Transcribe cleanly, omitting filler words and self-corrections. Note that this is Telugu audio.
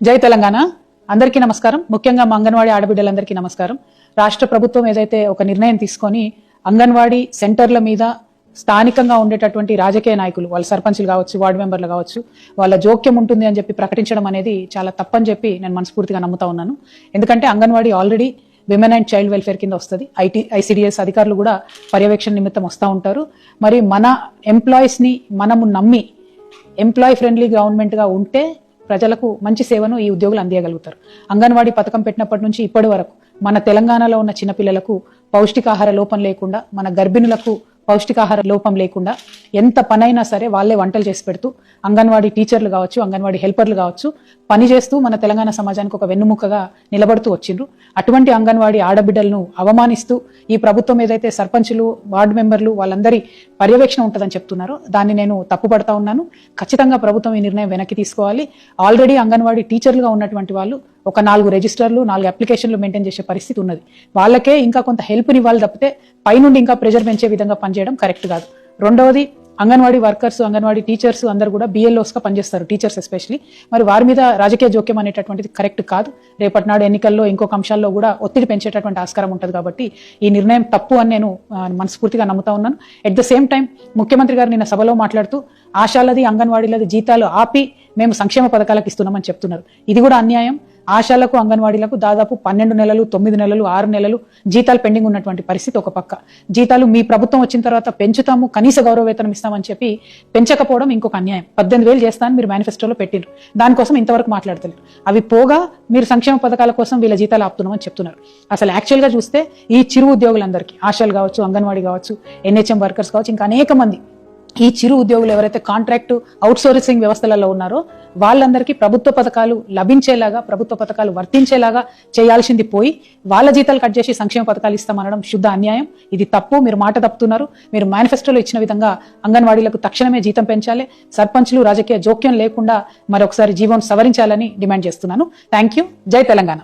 జై తెలంగాణ. అందరికీ నమస్కారం. ముఖ్యంగా మా అంగన్వాడీ ఆడబిడ్డలందరికీ నమస్కారం. రాష్ట్ర ప్రభుత్వం ఏదైతే ఒక నిర్ణయం తీసుకొని అంగన్వాడీ సెంటర్ల మీద స్థానికంగా ఉండేటటువంటి రాజకీయ నాయకులు, వాళ్ళ సర్పంచులు కావచ్చు, వార్డు మెంబర్లు కావచ్చు, వాళ్ళ జోక్యం ఉంటుంది అని చెప్పి ప్రకటించడం అనేది చాలా తప్పని చెప్పి నేను మనస్ఫూర్తిగా నమ్ముతా ఉన్నాను. ఎందుకంటే anganwadi already women and child welfare కింద వస్తుంది. ఐసిడిఎస్ అధికారులు కూడా పర్యవేక్షణ నిమిత్తం వస్తూ ఉంటారు. మరి మన ఎంప్లాయీస్ని మనము నమ్మి ఎంప్లాయీ ఫ్రెండ్లీ గవర్నమెంట్గా ఉంటే ప్రజలకు మంచి సేవను ఈ ఉద్యోగులు అందియగలుగుతారు. అంగన్వాడీ పథకం పెట్టినప్పటి నుంచి ఇప్పటి వరకు మన తెలంగాణలో ఉన్న చిన్నపిల్లలకు పౌష్టికాహార లోపం లేకుండా, మన గర్భిణులకు పౌష్టికాహార లోపం లేకుండా ఎంత పనైనా సరే వాళ్ళే వంటలు చేసి పెడుతూ అంగన్వాడీ టీచర్లు కావచ్చు, అంగన్వాడీ హెల్పర్లు కావచ్చు, పని చేస్తూ మన తెలంగాణ సమాజానికి ఒక వెన్నుముకగా నిలబడుతూ వచ్చిండ్రు. అటువంటి అంగన్వాడీ ఆడబిడ్డలను అవమానిస్తూ ఈ ప్రభుత్వం ఏదైతే సర్పంచులు, వార్డు మెంబర్లు వాళ్ళందరి పర్యవేక్షణ ఉంటుందని చెప్తున్నారో దాన్ని నేను తప్పుపడతా ఉన్నాను. ఖచ్చితంగా ప్రభుత్వం ఈ నిర్ణయం వెనక్కి తీసుకోవాలి. ఆల్రెడీ అంగన్వాడీ టీచర్లుగా ఉన్నటువంటి వాళ్ళు ఒక 4 రిజిస్టర్లు, 4 అప్లికేషన్లు మెయింటైన్ చేసే పరిస్థితి ఉన్నది. వాళ్ళకే ఇంకా కొంత హెల్ప్ని ఇవ్వాలి తప్పితే పైనుండి ఇంకా ప్రెజర్ పెంచే విధంగా పనిచేయడం కరెక్ట్ కాదు. రెండవది, అంగన్వాడీ వర్కర్స్, అంగన్వాడీ టీచర్స్ అందరూ కూడా బిఎల్ఓస్గా పనిచేస్తారు, టీచర్స్ ఎస్పెషలీ. మరి వారి మీద రాజకీయ జోక్యం అనేటటువంటిది కరెక్ట్ కాదు. రేపటి నాడు ఎన్నికల్లో ఇంకొక అంశాల్లో కూడా ఒత్తిడి పెంచేటటువంటి ఆస్కారం ఉంటుంది. కాబట్టి ఈ నిర్ణయం తప్పు అని నేను మనస్ఫూర్తిగా నమ్ముతా ఉన్నాను. ఎట్ ద సేమ్ టైం ముఖ్యమంత్రి గారు నిన్న సభలో మాట్లాడుతూ ఆశాలది, అంగన్వాడీలది జీతాలు ఆపి మేము సంక్షేమ పథకాలకు ఇస్తున్నామని చెప్తున్నారు. ఇది కూడా అన్యాయం. ఆశాలకు, అంగన్వాడీలకు దాదాపు 12 నెలలు, 9 నెలలు, 6 నెలలు జీతాలు పెండింగ్ ఉన్నటువంటి పరిస్థితి ఒక పక్క. జీతాలు మీ ప్రభుత్వం వచ్చిన తర్వాత పెంచుతాము, కనీస గౌరవ వేతనం ఇస్తామని చెప్పి పెంచకపోవడం ఇంకొక అన్యాయం. 18,000 చేస్తానని మీరు మేనిఫెస్టోలో పెట్టిండ్రు, దానికోసం ఇంతవరకు మాట్లాడతలేరు. అవి పోగా మీరు సంక్షేమ పథకాల కోసం వీళ్ళ జీతాలు ఆపుతున్నామని చెప్తున్నారు. అసలు యాక్చువల్గా చూస్తే ఈ చిరు ఉద్యోగులందరికీ, ఆశాలు కావచ్చు, అంగన్వాడీ కావచ్చు, ఎన్హెచ్ఎం వర్కర్స్ కావచ్చు, ఇంకా అనేక మంది ఈ చిరు ఉద్యోగులు ఎవరైతే కాంట్రాక్ట్ అవుట్సోర్సింగ్ వ్యవస్థలలో ఉన్నారో వాళ్ళందరికీ ప్రభుత్వ పథకాలు లభించేలాగా, ప్రభుత్వ పథకాలు వర్తించేలాగా చేయాల్సింది పోయి వాళ్ళ జీతాలు కట్ చేసి సంక్షేమ పథకాలు ఇస్తామనడం శుద్ధ అన్యాయం. ఇది తప్పు. మీరు మాట తప్పుతున్నారు. మీరు మేనిఫెస్టోలో ఇచ్చిన విధంగా అంగన్వాడీలకు తక్షణమే జీతం పెంచాలి. సర్పంచ్లు రాజకీయ జోక్యం లేకుండా మరొకసారి జీవనం సవరించాలని డిమాండ్ చేస్తున్నాను. Thank you. జై తెలంగాణ.